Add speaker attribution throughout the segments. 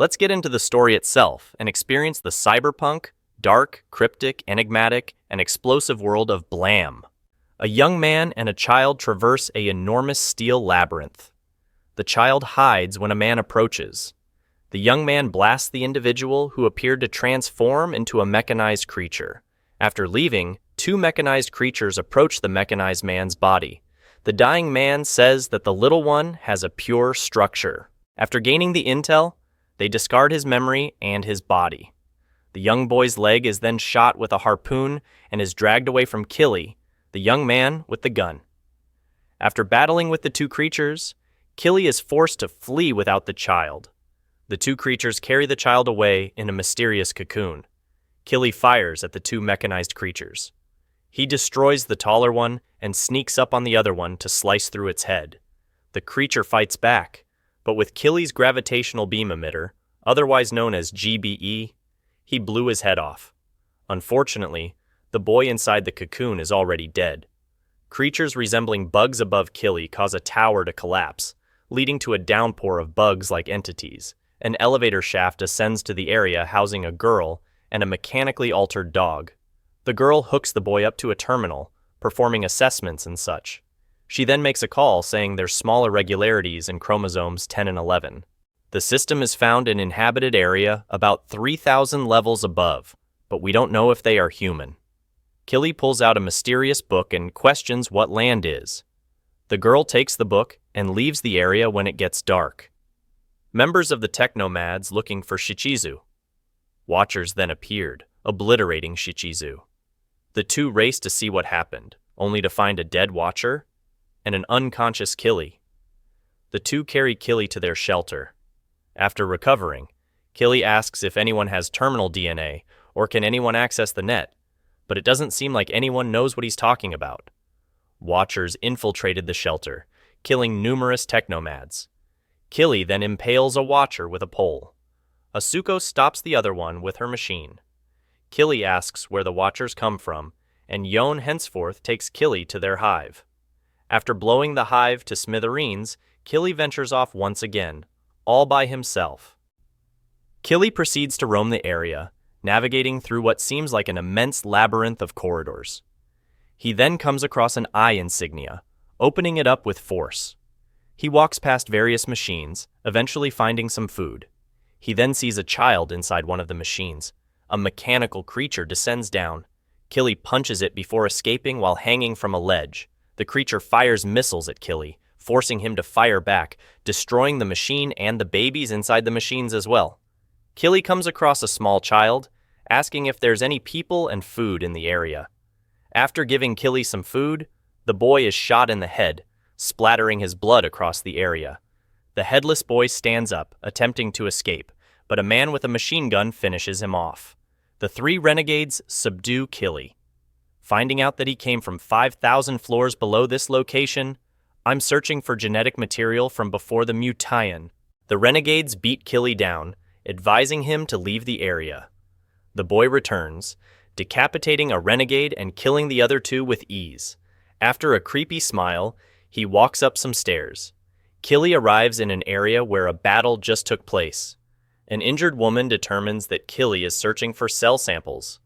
Speaker 1: Let's get into the story itself and experience the cyberpunk, dark, cryptic, enigmatic, and explosive world of Blam. A young man and a child traverse an enormous steel labyrinth. The child hides when a man approaches. The young man blasts the individual who appeared to transform into a mechanized creature. After leaving, two mechanized creatures approach the mechanized man's body. The dying man says that the little one has a pure structure. After gaining the intel, they discard his memory and his body. The young boy's leg is then shot with a harpoon and is dragged away from Killy, the young man with the gun. After battling with the two creatures, Killy is forced to flee without the child. The two creatures carry the child away in a mysterious cocoon. Killy fires at the two mechanized creatures. He destroys the taller one and sneaks up on the other one to slice through its head. The creature fights back, but with Killy's gravitational beam emitter, otherwise known as GBE, he blew his head off. Unfortunately, the boy inside the cocoon is already dead. Creatures resembling bugs above Killy cause a tower to collapse, leading to a downpour of bugs-like entities. An elevator shaft ascends to the area housing a girl and a mechanically altered dog. The girl hooks the boy up to a terminal, performing assessments and such. She then makes a call saying there's small irregularities in chromosomes 10 and 11. The system is found in an inhabited area about 3,000 levels above, but we don't know if they are human. Killy pulls out a mysterious book and questions what land is. The girl takes the book and leaves the area when it gets dark. Members of the technomads looking for Shichizu. Watchers then appeared, obliterating Shichizu. The two race to see what happened, only to find a dead Watcher and an unconscious Killy. The two carry Killy to their shelter. After recovering, Killy asks if anyone has terminal DNA or can anyone access the net, but it doesn't seem like anyone knows what he's talking about. Watchers infiltrated the shelter, killing numerous technomads. Killy then impales a Watcher with a pole. Asuko stops the other one with her machine. Killy asks where the Watchers come from, and Yon henceforth takes Killy to their hive. After blowing the hive to smithereens, Killy ventures off once again, all by himself. Killy proceeds to roam the area, navigating through what seems like an immense labyrinth of corridors. He then comes across an eye insignia, opening it up with force. He walks past various machines, eventually finding some food. He then sees a child inside one of the machines. A mechanical creature descends down. Killy punches it before escaping while hanging from a ledge. The creature fires missiles at Killy, forcing him to fire back, destroying the machine and the babies inside the machines as well. Killy comes across a small child, asking if there's any people and food in the area. After giving Killy some food, the boy is shot in the head, splattering his blood across the area. The headless boy stands up, attempting to escape, but a man with a machine gun finishes him off. The three renegades subdue Killy. Finding out that he came from 5,000 floors below this location, I'm searching for genetic material from before the mutation. The renegades beat Killy down, advising him to leave the area. The boy returns, decapitating a renegade and killing the other two with ease. After a creepy smile, he walks up some stairs. Killy arrives in an area where a battle just took place. An injured woman determines that Killy is searching for cell samples.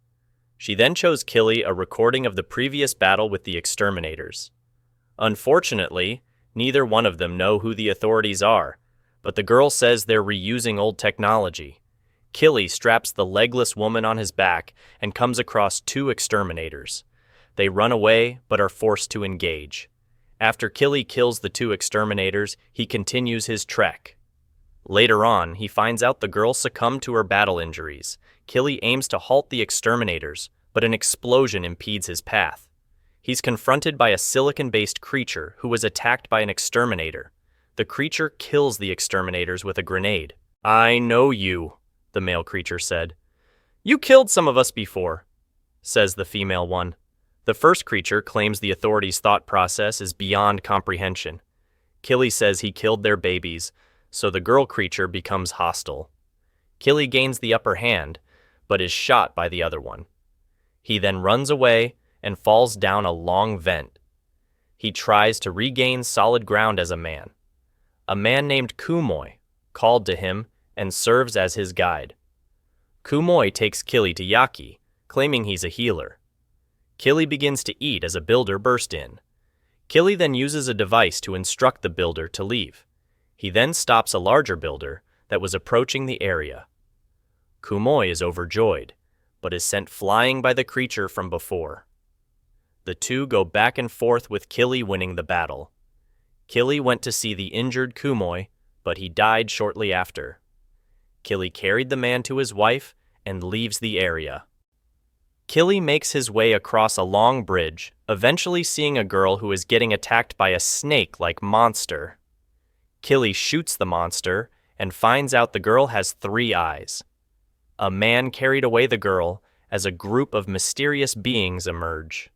Speaker 1: She then shows Killy a recording of the previous battle with the exterminators. Unfortunately, neither one of them know who the authorities are, but the girl says they're reusing old technology. Killy straps the legless woman on his back and comes across two exterminators. They run away but are forced to engage. After Killy kills the two exterminators, he continues his trek. Later on, he finds out the girl succumbed to her battle injuries. Killy aims to halt the exterminators, but an explosion impedes his path. He's confronted by a silicon-based creature who was attacked by an exterminator. The creature kills the exterminators with a grenade. "I know you," the male creature said. "You killed some of us before," says the female one. The first creature claims the authorities' thought process is beyond comprehension. Killy says he killed their babies, so the girl creature becomes hostile. Killy gains the upper hand, but is shot by the other one. He then runs away and falls down a long vent. He tries to regain solid ground as a man. A man named Kumoy called to him and serves as his guide. Kumoi takes Killy to Yaki, claiming he's a healer. Killy begins to eat as a builder bursts in. Killy then uses a device to instruct the builder to leave. He then stops a larger builder that was approaching the area. Kumoi is overjoyed, but is sent flying by the creature from before. The two go back and forth with Killy winning the battle. Killy went to see the injured Kumoi, but he died shortly after. Killy carried the man to his wife and leaves the area. Killy makes his way across a long bridge, eventually seeing a girl who is getting attacked by a snake-like monster. Killy shoots the monster and finds out the girl has 3 eyes. A man carried away the girl as a group of mysterious beings emerge.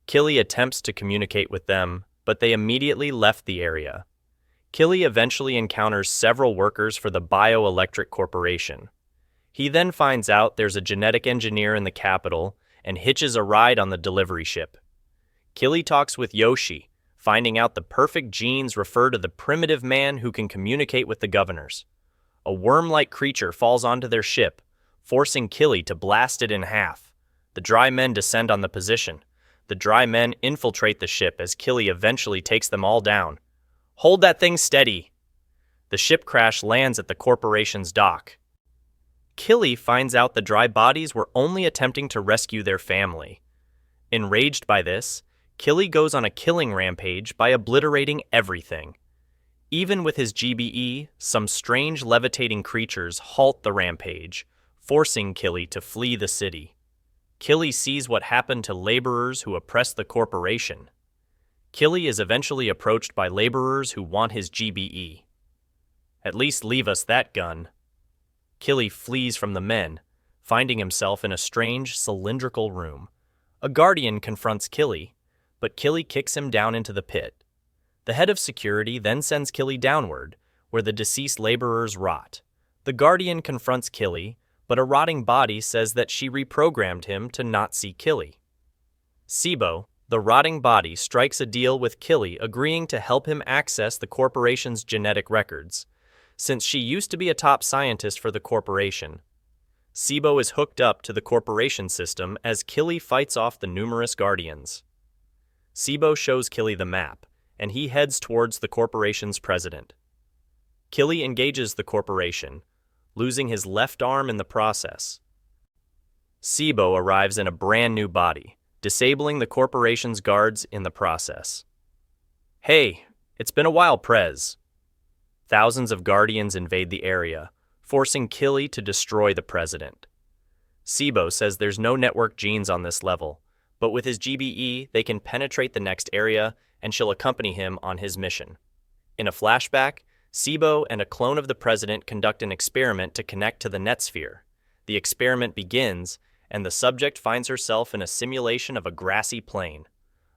Speaker 1: Killy attempts to communicate with them, but they immediately left the area. Killy eventually encounters several workers for the Bioelectric Corporation. He then finds out there's a genetic engineer in the capital and hitches a ride on the delivery ship. Killy talks with Yoshi, finding out the perfect genes refer to the primitive man who can communicate with the governors. A worm-like creature falls onto their ship, forcing Killy to blast it in half. The dry men descend on the position. The dry men infiltrate the ship as Killy eventually takes them all down. "Hold that thing steady!" The ship crash lands at the corporation's dock. Killy finds out the dry bodies were only attempting to rescue their family. Enraged by this, Killy goes on a killing rampage by obliterating everything. Even with his GBE, some strange levitating creatures halt the rampage, forcing Killy to flee the city. Killy sees what happened to laborers who oppressed the corporation. Killy is eventually approached by laborers who want his GBE. "At least leave us that gun." Killy flees from the men, finding himself in a strange, cylindrical room. A guardian confronts Killy, but Killy kicks him down into the pit. The head of security then sends Killy downward, where the deceased laborers rot. The guardian confronts Killy, but a rotting body says that she reprogrammed him to not see Killy. Sibo, the rotting body, strikes a deal with Killy, agreeing to help him access the corporation's genetic records, since she used to be a top scientist for the corporation. Sibo is hooked up to the corporation system as Killy fights off the numerous guardians. Sibo shows Killy the map, and he heads towards the corporation's president. Killy engages the corporation, losing his left arm in the process. Sibo arrives in a brand new body, disabling the corporation's guards in the process. "Hey, it's been a while, Prez." Thousands of guardians invade the area, forcing Killy to destroy the president. Sibo says there's no network genes on this level, but with his GBE, they can penetrate the next area, and she'll accompany him on his mission. In a flashback, Sibo and a clone of the president conduct an experiment to connect to the netsphere. The experiment begins, and the subject finds herself in a simulation of a grassy plain.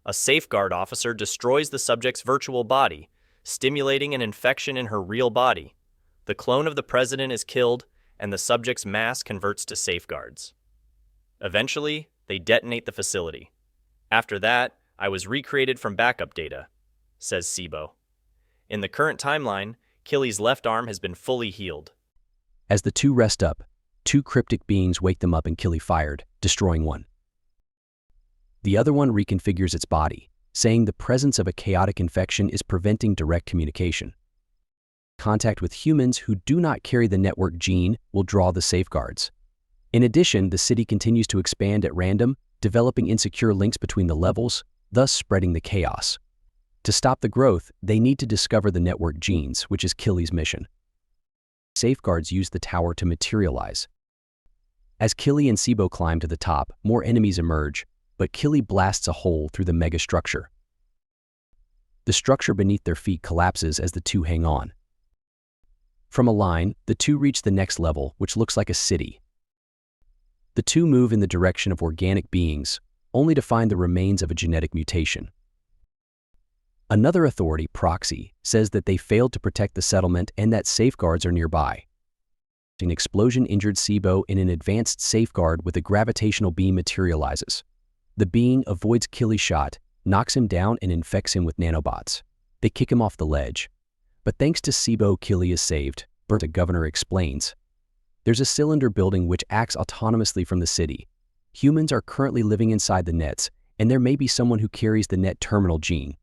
Speaker 1: A safeguard officer destroys the subject's virtual body, stimulating an infection in her real body. The clone of the president is killed, and the subject's mass converts to safeguards. Eventually, they detonate the facility. "After that, I was recreated from backup data," says Sibo. In the current timeline, Killy's left arm has been fully healed.
Speaker 2: As the two rest up, 2 cryptic beings wake them up and Killy fired, destroying one. The other one reconfigures its body, saying the presence of a chaotic infection is preventing direct communication. Contact with humans who do not carry the network gene will draw the safeguards. In addition, the city continues to expand at random, developing insecure links between the levels, thus spreading the chaos. To stop the growth, they need to discover the network genes, which is Killy's mission. Safeguards use the tower to materialize. As Killy and Sibo climb to the top, more enemies emerge, but Killy blasts a hole through the mega structure. The structure beneath their feet collapses as the two hang on. From a line, the two reach the next level, which looks like a city. The two move in the direction of organic beings, only to find the remains of a genetic mutation. Another authority, Proxy, says that they failed to protect the settlement and that safeguards are nearby. An explosion injured Sibo in an advanced safeguard with a gravitational beam materializes. The being avoids Killy's shot, knocks him down and infects him with nanobots. They kick him off the ledge. But thanks to Sibo, Killy is saved. The governor explains. There's a cylinder building which acts autonomously from the city. Humans are currently living inside the nets, and there may be someone who carries the net terminal gene.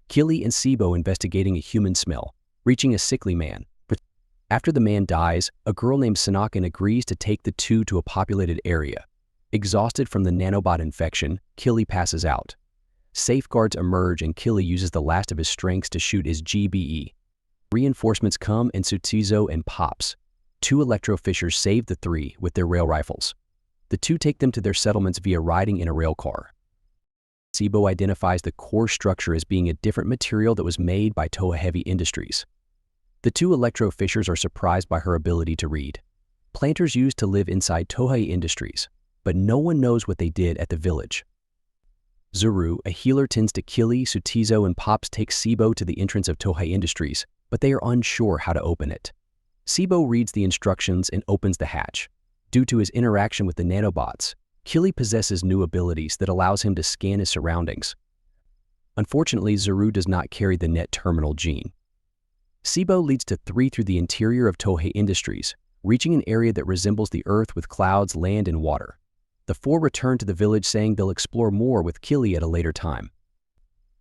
Speaker 2: Killy and Sibo investigating a human smell, reaching a sickly man. After the man dies, a girl named Sanakan agrees to take the two to a populated area. Exhausted from the nanobot infection, Killy passes out. Safeguards emerge and Killy uses the last of his strengths to shoot his GBE. Reinforcements come and Sutizo and Pops. Two electrofishers save the three with their rail rifles. The two take them to their settlements via riding in a rail car. Sibo identifies the core structure as being a different material that was made by Toa Heavy Industries. The two electrofishers are surprised by her ability to read. Planters used to live inside Tohei Industries, but no one knows what they did at the village. Zuru, a healer, tends to Killy, Sutizo, and Pops take Sibo to the entrance of Tohei Industries, but they are unsure how to open it. Sibo reads the instructions and opens the hatch. Due to his interaction with the nanobots, Killy possesses new abilities that allows him to scan his surroundings. Unfortunately, Zuru does not carry the net terminal gene. Sibo leads to three through the interior of Tohei Industries, reaching an area that resembles the Earth with clouds, land, and water. The four return to the village saying they'll explore more with Killy at a later time.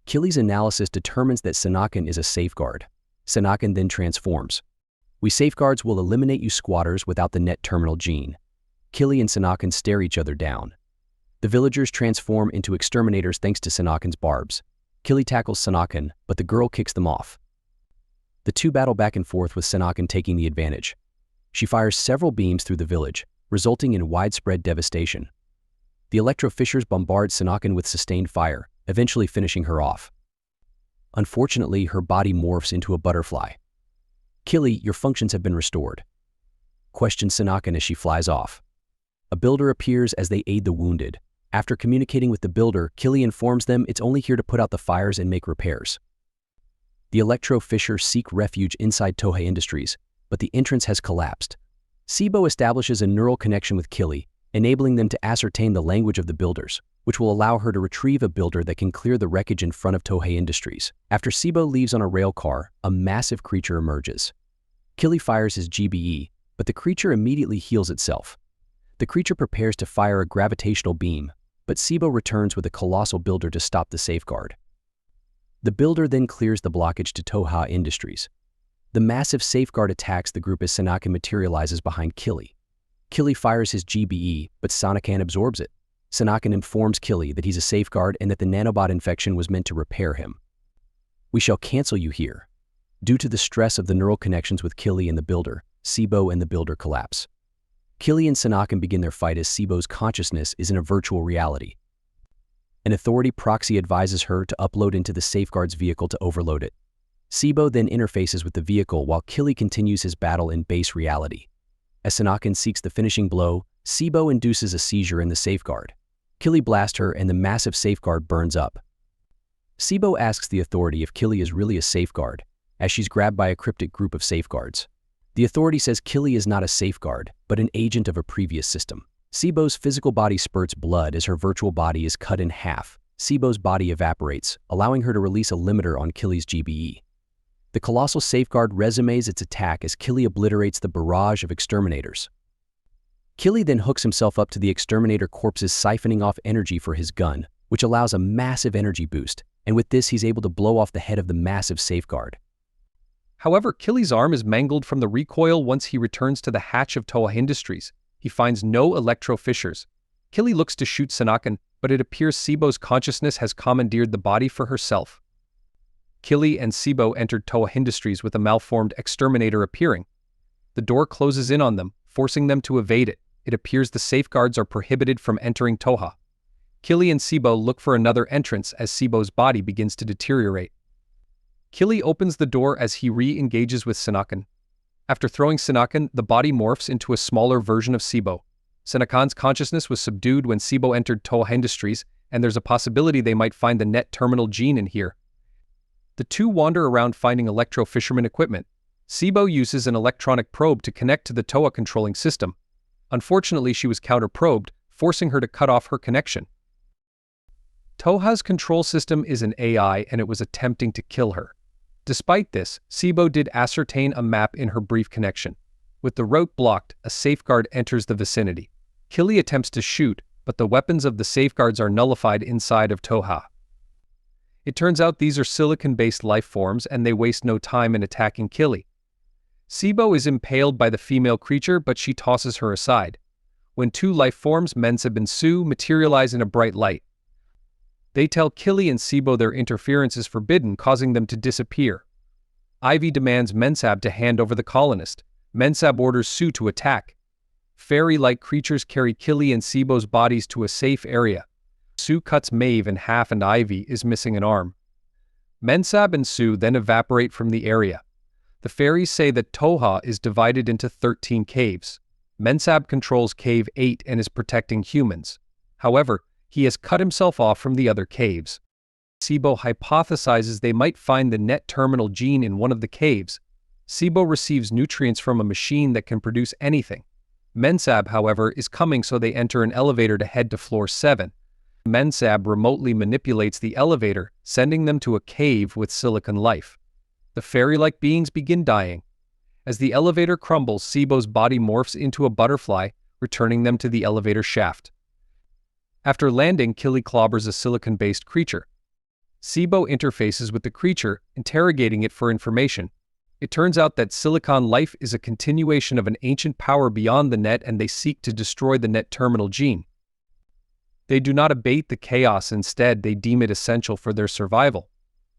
Speaker 2: Killy's analysis determines that Sanakan is a safeguard. Sanakan then transforms. We safeguards will eliminate you squatters without the net terminal gene. Killy and Sanakan stare each other down. The villagers transform into exterminators thanks to Sanakan's barbs. Killy tackles Sanakan, but the girl kicks them off. The two battle back and forth with Sanakan taking the advantage. She fires several beams through the village, resulting in widespread devastation. The electrofishers bombard Sanakan with sustained fire, eventually finishing her off. Unfortunately, her body morphs into a butterfly. Killy, your functions have been restored. Questions Sanakan as she flies off. A builder appears as they aid the wounded. After communicating with the builder, Killy informs them it's only here to put out the fires and make repairs. The electrofishers seek refuge inside Tohei Industries, but the entrance has collapsed. Sibo establishes a neural connection with Killy, enabling them to ascertain the language of the builders, which will allow her to retrieve a builder that can clear the wreckage in front of Tohei Industries. After Sibo leaves on a rail car, a massive creature emerges. Killy fires his GBE, but the creature immediately heals itself. The creature prepares to fire a gravitational beam, but Sibo returns with a colossal builder to stop the safeguard. The builder then clears the blockage to Tohei Industries. The massive safeguard attacks the group as Sanakan materializes behind Killy. Killy fires his GBE, but Sanakan absorbs it. Sanakan informs Killy that he's a safeguard and that the nanobot infection was meant to repair him. We shall cancel you here. Due to the stress of the neural connections with Killy and the builder, Sibo and the builder collapse. Killy and Sanakan begin their fight as Sibo's consciousness is in a virtual reality. An authority proxy advises her to upload into the safeguard's vehicle to overload it. Sibo then interfaces with the vehicle while Killy continues his battle in base reality. As Sanakan seeks the finishing blow, Sibo induces a seizure in the safeguard. Killy blasts her and the massive safeguard burns up. Sibo asks the authority if Killy is really a safeguard, as she's grabbed by a cryptic group of safeguards. The authority says Killy is not a safeguard, but an agent of a previous system. Sibo's physical body spurts blood as her virtual body is cut in half. Sibo's body evaporates, allowing her to release a limiter on Killy's GBE. The colossal safeguard resumes its attack as Killy obliterates the barrage of exterminators. Killy then hooks himself up to the exterminator corpses, siphoning off energy for his gun, which allows a massive energy boost, and with this he's able to blow off the head of the massive safeguard.
Speaker 3: However, Killy's arm is mangled from the recoil once he returns to the hatch of Toa Industries. He finds no electrofishers. Killy looks to shoot Sanakan, but it appears Sibo's consciousness has commandeered the body for herself. Killy and Sibo entered Toa Industries with a malformed exterminator appearing. The door closes in on them, forcing them to evade it. It appears the safeguards are prohibited from entering Toha. Killy and Sibo look for another entrance as Sibo's body begins to deteriorate. Killy opens the door as he re-engages with Sanakan. After throwing Sanakan, the body morphs into a smaller version of Sibo. Sanakan's consciousness was subdued when Sibo entered Toa Industries, and there's a possibility they might find the net terminal gene in here. The two wander around finding electro-fisherman equipment. Sibo uses an electronic probe to connect to the Toa controlling system. Unfortunately, she was counter-probed, forcing her to cut off her connection. Toha's control system is an AI and it was attempting to kill her. Despite this, Sibo did ascertain a map in her brief connection. With the route blocked, a safeguard enters the vicinity. Killy attempts to shoot, but the weapons of the safeguards are nullified inside of Toha. It turns out these are silicon-based life forms and they waste no time in attacking Killy. Sibo is impaled by the female creature, but she tosses her aside. When two life forms, Mensab and Su, materialize in a bright light. They tell Killy and Sibo their interference is forbidden, causing them to disappear. Ivy demands Mensab to hand over the colonist. Mensab orders Su to attack. Fairy-like creatures carry Killy and Sibo's bodies to a safe area. Su cuts Maeve in half and Ivy is missing an arm. Mensab and Su then evaporate from the area. The fairies say that Toha is divided into 13 caves. Mensab controls Cave 8 and is protecting humans. However, he has cut himself off from the other caves. Sibo hypothesizes they might find the net terminal gene in one of the caves. Sibo receives nutrients from a machine that can produce anything. Mensab, however, is coming, so they enter an elevator to head to floor 7. Mensab remotely manipulates the elevator, sending them to a cave with silicon life. The fairy-like beings begin dying. As the elevator crumbles, Sibo's body morphs into a butterfly, returning them to the elevator shaft. After landing, Killy clobbers a silicon-based creature. Sibo interfaces with the creature, interrogating it for information. It turns out that silicon life is a continuation of an ancient power beyond the net, and they seek to destroy the net terminal gene. They do not abate the chaos, instead they deem it essential for their survival.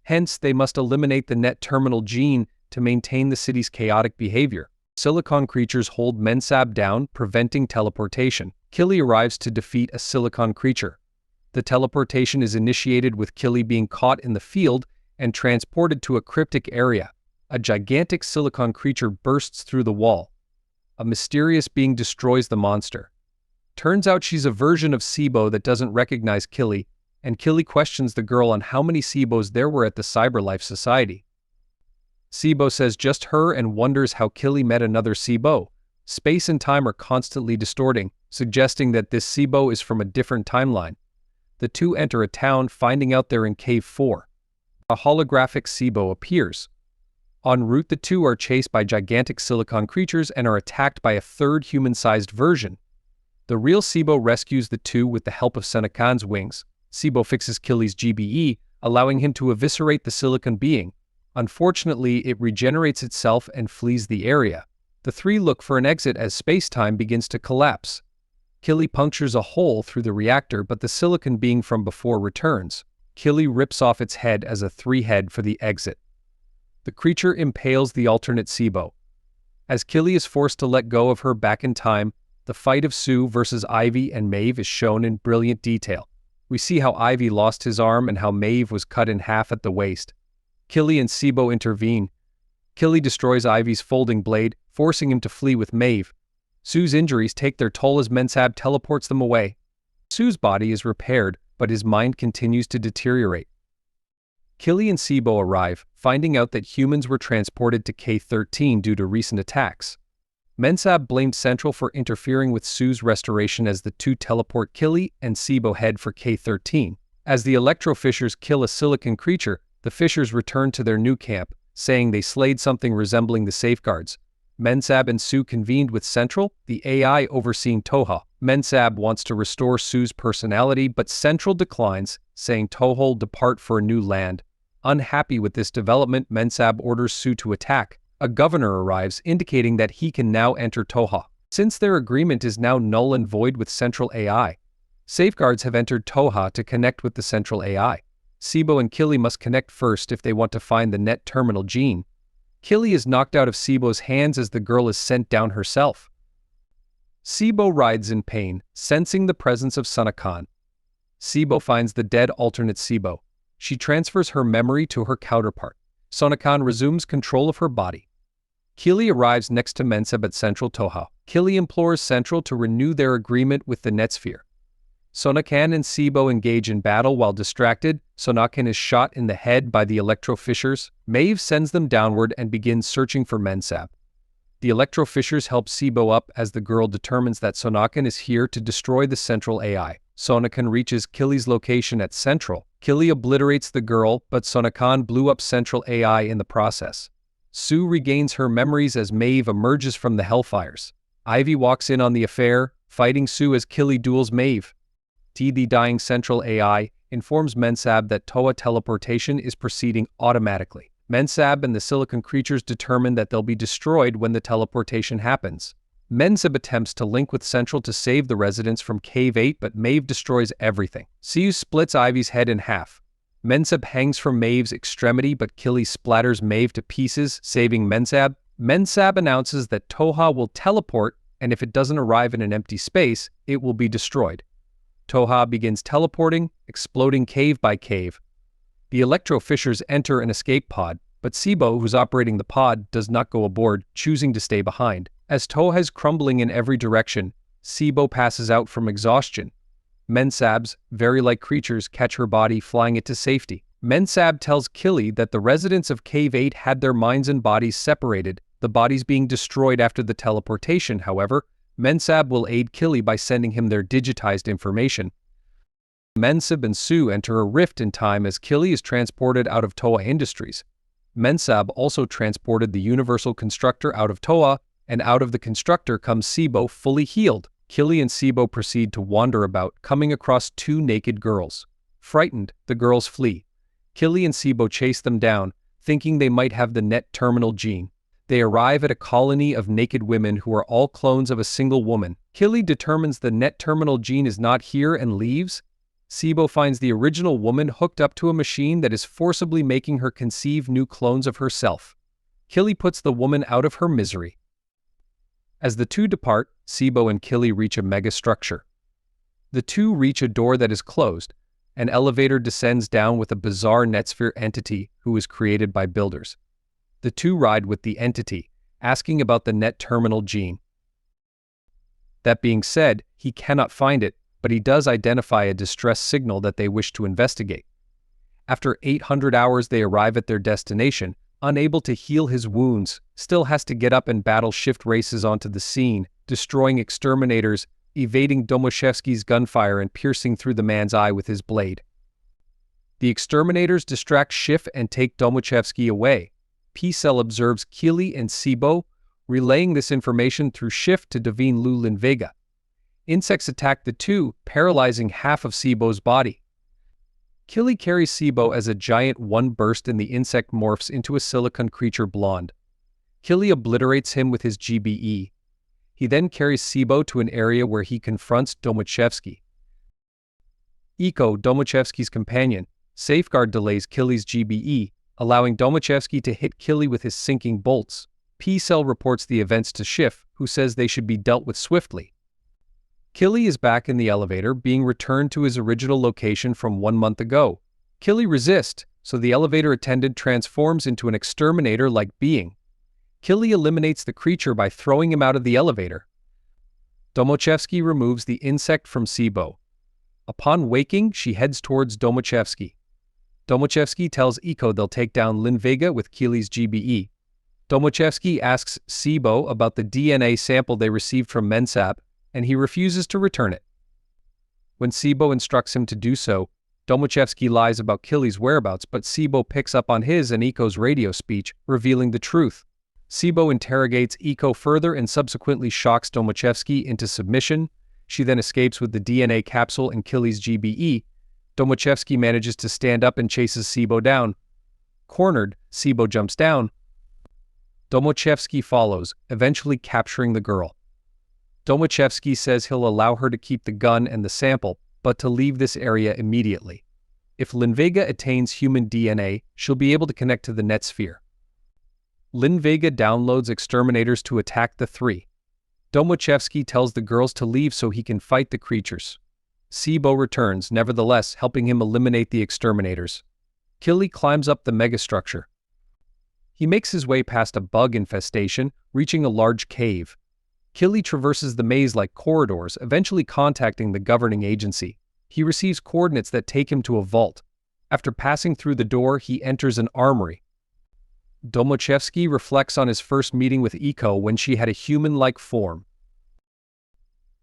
Speaker 3: Hence, they must eliminate the net terminal gene to maintain the city's chaotic behavior. Silicon creatures hold Mensab down, preventing teleportation. Killy arrives to defeat a silicon creature. The teleportation is initiated with Killy being caught in the field and transported to a cryptic area. A gigantic silicon creature bursts through the wall. A mysterious being destroys the monster. Turns out she's a version of Sibo that doesn't recognize Killy, and Killy questions the girl on how many Sibos there were at the Cyberlife Society. Sibo says just her and wonders how Killy met another Sibo. Space and time are constantly distorting, suggesting that this Sibo is from a different timeline. The two enter a town, finding out they're in Cave 4. A holographic Sibo appears. En route, the two are chased by gigantic silicon creatures and are attacked by a third human-sized version. The real Sibo rescues the two with the help of Senecan's wings. Sibo fixes Killy's GBE, allowing him to eviscerate the silicon being. Unfortunately, it regenerates itself and flees the area. The three look for an exit as space-time begins to collapse. Killy punctures a hole through the reactor, but the silicon being from before returns. Killy rips off its head as a 3-head for the exit. The creature impales the alternate Sibo. As Killy is forced to let go of her back in time, the fight of Su versus Ivy and Maeve is shown in brilliant detail. We see how Ivy lost his arm and how Maeve was cut in half at the waist. Killy and Sibo intervene. Killy destroys Ivy's folding blade, forcing him to flee with Maeve. Su's injuries take their toll as Mensab teleports them away. Su's body is repaired, but his mind continues to deteriorate. Killy and Sibo arrive, finding out that humans were transported to K-13 due to recent attacks. Mensab blamed Central for interfering with Su's restoration as the two teleport Killy and Sibo head for K-13. As the electro fissures kill a silicon creature, the fissures return to their new camp, saying they slayed something resembling the safeguards. Mensab and Su convened with Central, the AI overseeing Toha. Mensab wants to restore Su's personality, but Central declines, saying Toha'll depart for a new land. Unhappy with this development, Mensab orders Su to attack. A governor arrives, indicating that he can now enter Toha. Since their agreement is now null and void with Central AI, safeguards have entered Toha to connect with the Central AI. Sibo and Killy must connect first if they want to find the net terminal gene. Killy is knocked out of Sibo's hands as the girl is sent down herself. Sibo writhes in pain, sensing the presence of Senecan. Sibo finds the dead alternate Sibo. She transfers her memory to her counterpart. Senecan resumes control of her body. Killy arrives next to Mensab at Central Toha. Killy implores Central to renew their agreement with the Netsphere. Senecan and Sibo engage in battle while distracted. Senecan is shot in the head by the electro fissures. Maeve sends them downward and begins searching for Mensab. The electro fissures help Sibo up as the girl determines that Senecan is here to destroy the Central AI. Sonokan reaches Killy's location at Central. Killy obliterates the girl, but Sonokan blew up Central AI in the process. Sue regains her memories as Maeve emerges from the Hellfires. Ivy walks in on the affair, fighting Sue as Killy duels Maeve. The dying Central AI informs Mensab that Toa teleportation is proceeding automatically. Mensab and the silicon creatures determine that they'll be destroyed when the teleportation happens. Mensab attempts to link with Central to save the residents from Cave 8, but Maeve destroys everything. Siu splits Ivy's head in half. Mensab hangs from Maeve's extremity, but Killy splatters Maeve to pieces, saving Mensab. Mensab announces that Toha will teleport, and if it doesn't arrive in an empty space, it will be destroyed. Toha begins teleporting, exploding cave by cave. The electro-fissures enter an escape pod, but Sibo, who's operating the pod, does not go aboard, choosing to stay behind. As Toha is crumbling in every direction, Sibo passes out from exhaustion. Mensabs, very like creatures, catch her body, flying it to safety. Mensab tells Killy that the residents of Cave 8 had their minds and bodies separated, the bodies being destroyed after the teleportation. However, Mensab will aid Killy by sending him their digitized information. Mensab and Sue enter a rift in time as Killy is transported out of Toa Industries. Mensab also transported the Universal Constructor out of Toa, and out of the Constructor comes Sibo fully healed. Killy and Sibo proceed to wander about, coming across two naked girls. Frightened, the girls flee. Killy and Sibo chase them down, thinking they might have the net terminal gene. They arrive at a colony of naked women who are all clones of a single woman. Killy determines the net terminal gene is not here and leaves. Sibo finds the original woman hooked up to a machine that is forcibly making her conceive new clones of herself. Killy puts the woman out of her misery. As the two depart, Sibo and Killy reach a megastructure. The two reach a door that is closed. An elevator descends down with a bizarre netsphere entity who is created by builders. The two ride with the entity, asking about the net terminal gene. That being said, he cannot find it, but he does identify a distress signal that they wish to investigate. After 800 hours they arrive at their destination, unable to heal his wounds, still has to get up and battle shift races onto the scene, destroying exterminators, evading Domoshevsky's gunfire and piercing through the man's eye with his blade. The exterminators distract Schiff and take Domoshevsky away. P-Cell observes Killy and Sibo, relaying this information through Schiff to Devine Lulin Vega. Insects attack the two, paralyzing half of Sibo's body. Killy carries Sibo as a giant one burst and the insect morphs into a silicon creature blonde. Killy obliterates him with his GBE. He then carries Sibo to an area where he confronts Domoshevsky. Iko, Domoshevsky's companion, safeguard delays Killy's GBE, allowing Domoshevsky to hit Killy with his sinking bolts. P-Cell reports the events to Schiff, who says they should be dealt with swiftly. Killy is back in the elevator, being returned to his original location from 1 month ago. Killy resists, so the elevator attendant transforms into an exterminator-like being. Killy eliminates the creature by throwing him out of the elevator. Domoshevsky removes the insect from Sibo. Upon waking, she heads towards Domoshevsky. Domoshevsky tells Iko they'll take down Lin Vega with Killy's GBE. Domoshevsky asks Sibo about the DNA sample they received from Mensab, and he refuses to return it. When Sibo instructs him to do so, Domoshevsky lies about Killy's whereabouts, but Sibo picks up on his and Iko's radio speech, revealing the truth. Sibo interrogates Iko further and subsequently shocks Domoshevsky into submission. She then escapes with the DNA capsule and Killy's GBE. Domoshevsky manages to stand up and chases Sibo down. Cornered, Sibo jumps down. Domoshevsky follows, eventually capturing the girl. Domoshevsky says he'll allow her to keep the gun and the sample, but to leave this area immediately. If Lin Vega attains human DNA, she'll be able to connect to the net sphere. Lin Vega downloads exterminators to attack the three. Domoshevsky tells the girls to leave so he can fight the creatures. Sibo returns, nevertheless, helping him eliminate the exterminators. Killy climbs up the megastructure. He makes his way past a bug infestation, reaching a large cave. Killy traverses the maze-like corridors, eventually contacting the governing agency. He receives coordinates that take him to a vault. After passing through the door, he enters an armory. Domoshevsky reflects on his first meeting with Iko when she had a human-like form.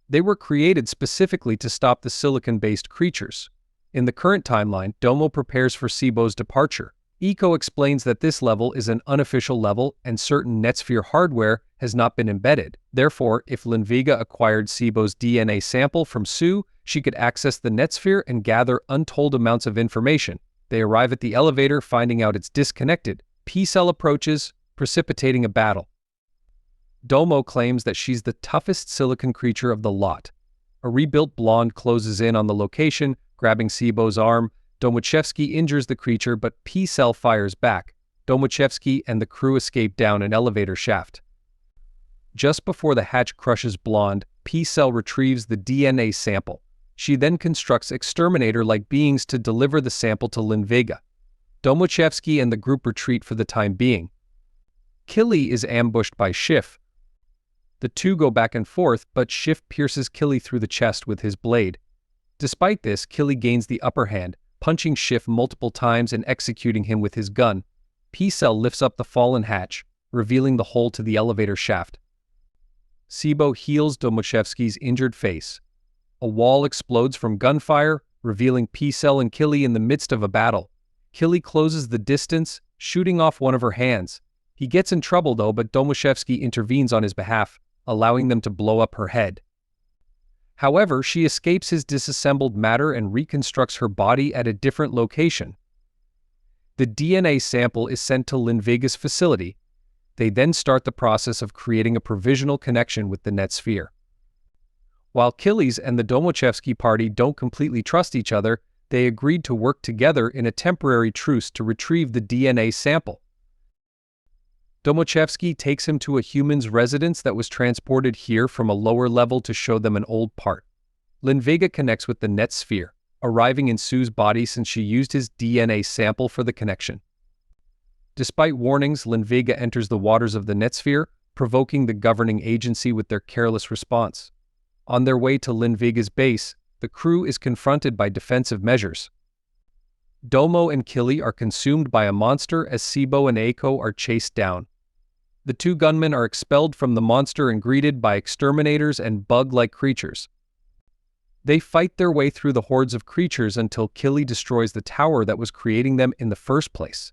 Speaker 3: They were created specifically to stop the silicon-based creatures. In the current timeline, Domo prepares for Sibo's departure. Eco explains that this level is an unofficial level and certain Netsphere hardware has not been embedded. Therefore, if Linviga acquired Sibo's DNA sample from Sue, she could access the Netsphere and gather untold amounts of information. They arrive at the elevator, finding out it's disconnected. P-Cell approaches, precipitating a battle. Domo claims that she's the toughest silicon creature of the lot. A rebuilt blonde closes in on the location, grabbing Sibo's arm. Domochevsky injures the creature, but P-Cell fires back. Domochevsky and the crew escape down an elevator shaft. Just before the hatch crushes Blonde, P-Cell retrieves the DNA sample. She then constructs exterminator-like beings to deliver the sample to Linviga. Domochevsky and the group retreat for the time being. Killy is ambushed by Schiff. The two go back and forth, but Schiff pierces Killy through the chest with his blade. Despite this, Killy gains the upper hand, punching Schiff multiple times and executing him with his gun. P-Cell lifts up the fallen hatch, revealing the hole to the elevator shaft. Sibo heals Domochevsky's injured face. A wall explodes from gunfire, revealing P-Cell and Killy in the midst of a battle. Killy closes the distance, shooting off one of her hands. He gets in trouble though, but Domochevsky intervenes on his behalf, allowing them to blow up her head. However, she escapes his disassembled matter and reconstructs her body at a different location. The DNA sample is sent to Linviga's facility. They then start the process of creating a provisional connection with the Netsphere. While Killy's and the Domochevsky party don't completely trust each other, they agreed to work together in a temporary truce to retrieve the DNA sample. Domochevsky takes him to a human's residence that was transported here from a lower level to show them an old part. Linviga connects with the Netsphere, arriving in Sue's body since she used his DNA sample for the connection. Despite warnings, Linviga enters the waters of the Netsphere, provoking the governing agency with their careless response. On their way to Linviga's base, the crew is confronted by defensive measures. Domo and Killy are consumed by a monster as Sibo and Eiko are chased down. The two gunmen are expelled from the monster and greeted by exterminators and bug-like creatures. They fight their way through the hordes of creatures until Killy destroys the tower that was creating them in the first place.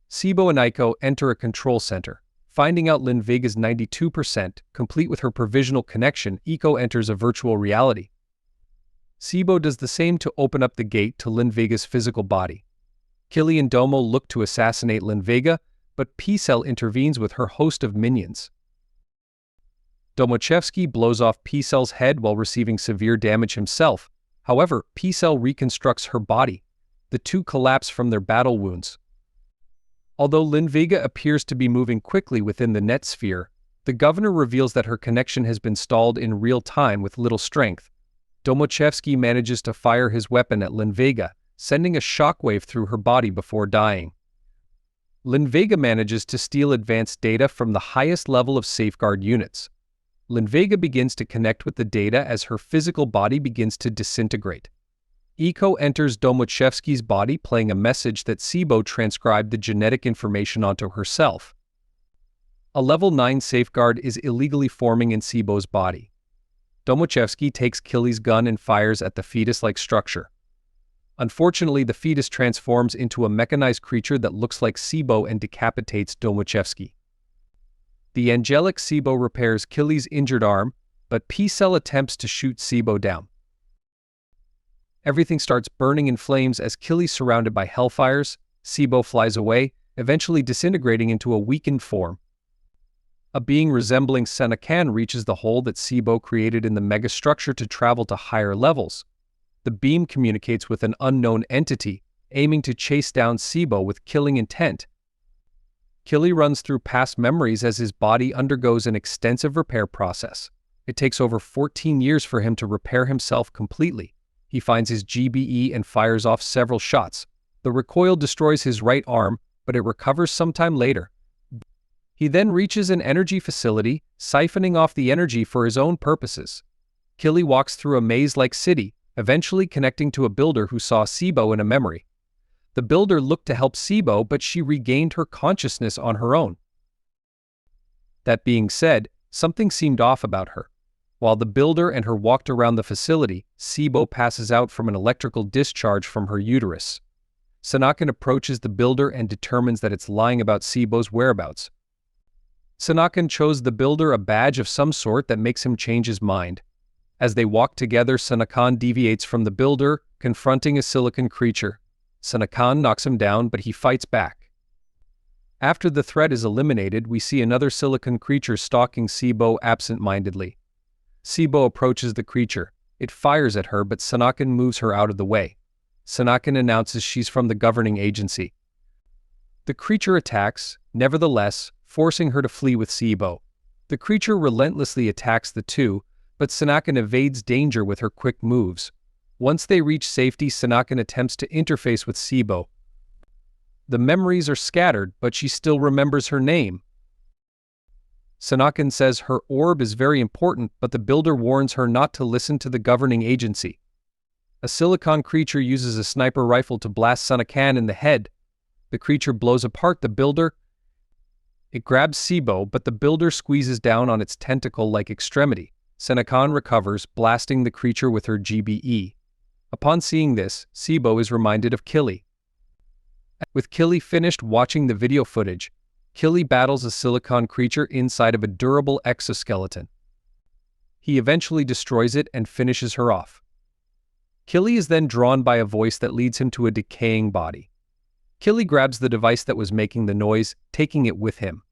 Speaker 3: Sibo and Eiko enter a control center. Finding out Linviga's 92%, complete with her provisional connection, Eiko enters a virtual reality. Sibo does the same to open up the gate to Linviga's physical body. Killy and Domo look to assassinate Linviga, but P-Cell intervenes with her host of minions. Domochevsky blows off P-Cell's head while receiving severe damage himself. However, P-Cell reconstructs her body. The two collapse from their battle wounds. Although Linviga appears to be moving quickly within the Netsphere, the governor reveals that her connection has been stalled in real time with little strength. Domochevsky manages to fire his weapon at Linviga, sending a shockwave through her body before dying. Linviga manages to steal advanced data from the highest level of safeguard units. Linviga begins to connect with the data as her physical body begins to disintegrate. Eiko enters Domochevsky's body, playing a message that Sibo transcribed the genetic information onto herself. A level 9 safeguard is illegally forming in Sibo's body. Domochevsky takes Killy's gun and fires at the fetus-like structure. Unfortunately, the fetus transforms into a mechanized creature that looks like Sibo and decapitates Domochevsky. The angelic Sibo repairs Killy's injured arm, but P-Cell attempts to shoot Sibo down. Everything starts burning in flames as Killy's surrounded by hellfires. Sibo flies away, eventually disintegrating into a weakened form. A being resembling Senacan reaches the hole that Sibo created in the megastructure to travel to higher levels. The beam communicates with an unknown entity, aiming to chase down Sibo with killing intent. Killy runs through past memories as his body undergoes an extensive repair process. It takes over 14 years for him to repair himself completely. He finds his GBE and fires off several shots. The recoil destroys his right arm, but it recovers sometime later. He then reaches an energy facility, siphoning off the energy for his own purposes. Killy walks through a maze-like city, eventually connecting to a builder who saw Sibo in a memory. The builder looked to help Sibo, but she regained her consciousness on her own. That being said, something seemed off about her. While the builder and her walked around the facility, Sibo passes out from an electrical discharge from her uterus. Sanakan approaches the builder and determines that it's lying about Sibo's whereabouts. Sanakan chose the builder a badge of some sort that makes him change his mind. As they walk together, Sanakan deviates from the builder, confronting a silicon creature. Sanakan knocks him down, but he fights back. After the threat is eliminated, we see another silicon creature stalking Sibo absent-mindedly. Sibo approaches the creature. It fires at her, but Sanakan moves her out of the way. Sanakan announces she's from the governing agency. The creature attacks, nevertheless, forcing her to flee with Sibo. The creature relentlessly attacks the two, but Sanakan evades danger with her quick moves. Once they reach safety, Sanakan attempts to interface with Sibo. The memories are scattered, but she still remembers her name. Sanakan says her orb is very important, but the builder warns her not to listen to the governing agency. A silicon creature uses a sniper rifle to blast Sanakan in the head. The creature blows apart the builder. It grabs Sibo, but the builder squeezes down on its tentacle-like extremity. Sanakan recovers, blasting the creature with her GBE. Upon seeing this, Sibo is reminded of Killy. With Killy finished watching the video footage, Killy battles a silicon creature inside of a durable exoskeleton. He eventually destroys it and finishes her off. Killy is then drawn by a voice that leads him to a decaying body. Killy grabs the device that was making the noise, taking it with him.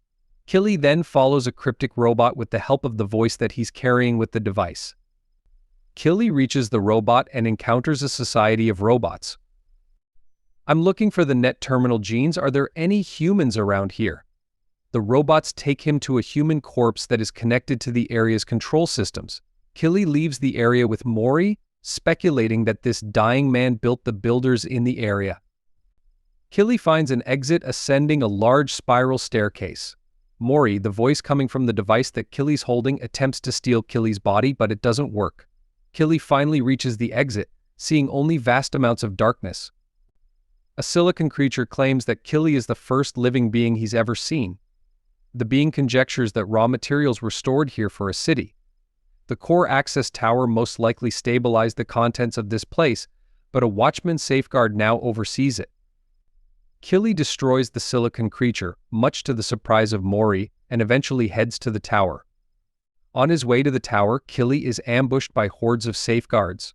Speaker 3: Killy then follows a cryptic robot with the help of the voice that he's carrying with the device. Killy reaches the robot and encounters a society of robots. I'm looking for the net terminal genes. Are there any humans around here? The robots take him to a human corpse that is connected to the area's control systems. Killy leaves the area with Mori, speculating that this dying man built the builders in the area. Killy finds an exit ascending a large spiral staircase. Mori, the voice coming from the device that Killy's holding, attempts to steal Killy's body, but it doesn't work. Killy finally reaches the exit, seeing only vast amounts of darkness. A silicon creature claims that Killy is the first living being he's ever seen. The being conjectures that raw materials were stored here for a city. The core access tower most likely stabilized the contents of this place, but a watchman safeguard now oversees it. Killy destroys the silicon creature, much to the surprise of Mori, and eventually heads to the tower. On his way to the tower, Killy is ambushed by hordes of safeguards.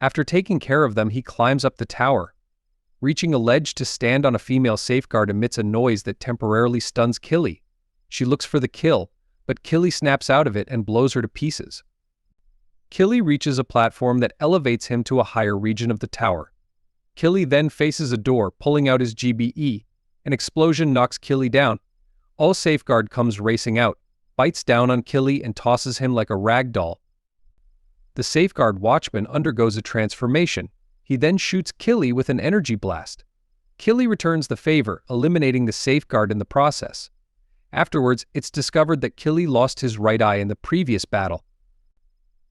Speaker 3: After taking care of them, he climbs up the tower. Reaching a ledge to stand on, a female safeguard emits a noise that temporarily stuns Killy. She looks for the kill, but Killy snaps out of it and blows her to pieces. Killy reaches a platform that elevates him to a higher region of the tower. Killy then faces a door, pulling out his GBE. An explosion knocks Killy down. All safeguard comes racing out, bites down on Killy and tosses him like a rag doll. The safeguard watchman undergoes a transformation. He then shoots Killy with an energy blast. Killy returns the favor, eliminating the safeguard in the process. Afterwards, it's discovered that Killy lost his right eye in the previous battle.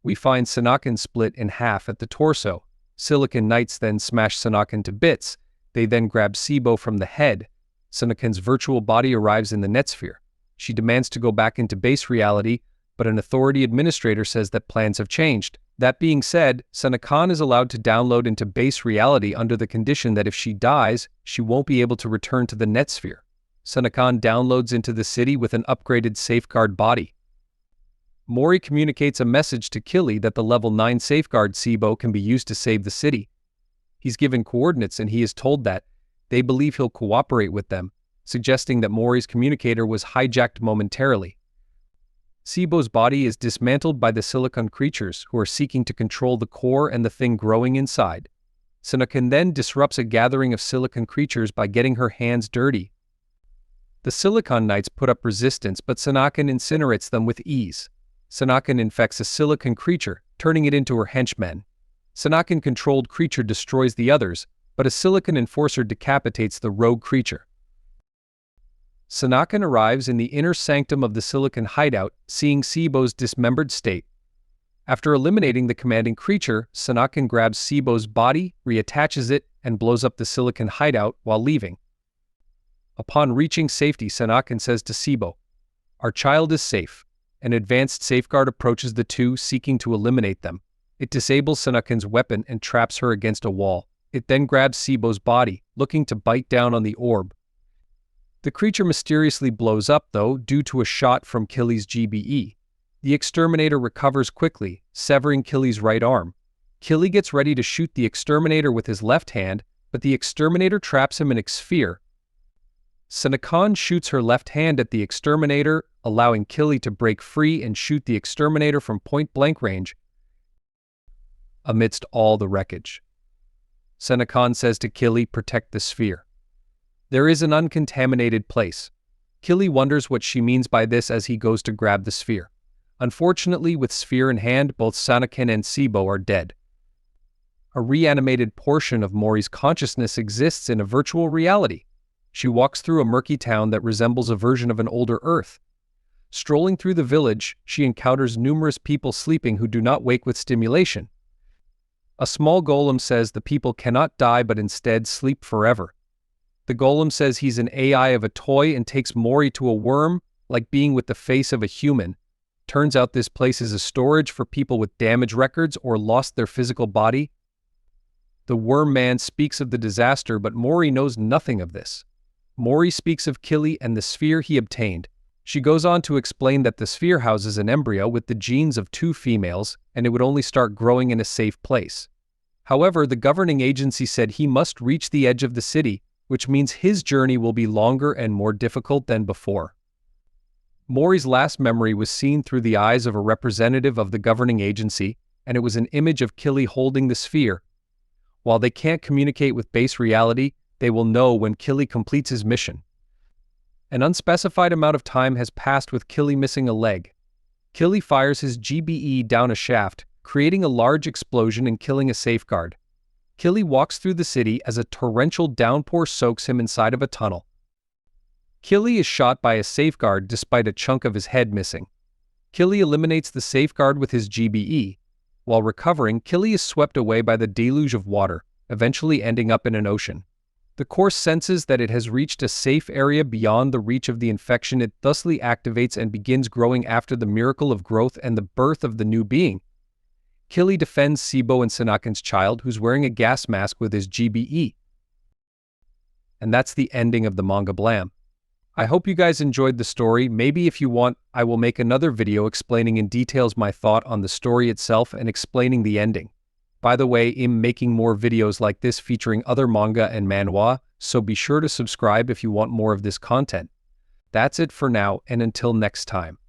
Speaker 3: We find Sanakan split in half at the torso. Silicon Knights then smash Sanakan to bits. They then grab Sibo from the head. Sanakan's virtual body arrives in the netsphere. She demands to go back into base reality, but an authority administrator says that plans have changed. That being said, Sanakan is allowed to download into base reality under the condition that if she dies, she won't be able to return to the netsphere. Sanakan downloads into the city with an upgraded safeguard body. Mori communicates a message to Killy that the level 9 safeguard Sibo can be used to save the city. He's given coordinates and he is told that they believe he'll cooperate with them, suggesting that Mori's communicator was hijacked momentarily. Sibo's body is dismantled by the silicon creatures who are seeking to control the core and the thing growing inside. Sanakan then disrupts a gathering of silicon creatures by getting her hands dirty. The Silicon Knights put up resistance, but Sanakan incinerates them with ease. Sanakan infects a silicon creature, turning it into her henchmen. Sanakan-controlled creature destroys the others, but a silicon enforcer decapitates the rogue creature. Sanakan arrives in the inner sanctum of the silicon hideout, seeing Sibo's dismembered state. After eliminating the commanding creature, Sanakan grabs Sibo's body, reattaches it, and blows up the silicon hideout while leaving. Upon reaching safety, Sanakan says to Sibo, "Our child is safe. An advanced safeguard approaches the two, seeking to eliminate them. It disables Sanakan's weapon and traps her against a wall. It then grabs Sibo's body, looking to bite down on the orb. The creature mysteriously blows up, though, due to a shot from Killy's GBE. The exterminator recovers quickly, severing Killy's right arm. Killy gets ready to shoot the exterminator with his left hand, but the exterminator traps him in a sphere. Sanakan shoots her left hand at the exterminator, allowing Killy to break free and shoot the exterminator from point-blank range amidst all the wreckage. Sanakan says to Killy, "Protect the sphere." There is an uncontaminated place. Killy wonders what she means by this as he goes to grab the sphere. Unfortunately, with sphere in hand, both Sanakan and Sibo are dead. A reanimated portion of Mori's consciousness exists in a virtual reality. She walks through a murky town that resembles a version of an older Earth. Strolling through the village, she encounters numerous people sleeping who do not wake with stimulation. A small golem says the people cannot die but instead sleep forever. The golem says he's an AI of a toy and takes Mori to a worm, like being with the face of a human. Turns out this place is a storage for people with damage records or lost their physical body. The worm man speaks of the disaster, but Mori knows nothing of this. Mori speaks of Killy and the sphere he obtained. She goes on to explain that the sphere houses an embryo with the genes of 2 females, and it would only start growing in a safe place. However, the governing agency said he must reach the edge of the city, which means his journey will be longer and more difficult than before. Mori's last memory was seen through the eyes of a representative of the governing agency, and it was an image of Killy holding the sphere. While they can't communicate with base reality, they will know when Killy completes his mission. An unspecified amount of time has passed with Killy missing a leg. Killy fires his GBE down a shaft, creating a large explosion and killing a safeguard. Killy walks through the city as a torrential downpour soaks him inside of a tunnel. Killy is shot by a safeguard despite a chunk of his head missing. Killy eliminates the safeguard with his GBE. While recovering, Killy is swept away by the deluge of water, eventually ending up in an ocean. The corpse senses that it has reached a safe area beyond the reach of the infection. It thusly activates and begins growing after the miracle of growth and the birth of the new being. Killy defends Sibo and Sanakan's child, who's wearing a gas mask with his GBE. And that's the ending of the manga Blam. I hope you guys enjoyed the story. Maybe if you want, I will make another video explaining in details my thought on the story itself and explaining the ending. By the way, I'm making more videos like this featuring other manga and manhwa, so be sure to subscribe if you want more of this content. That's it for now, and until next time.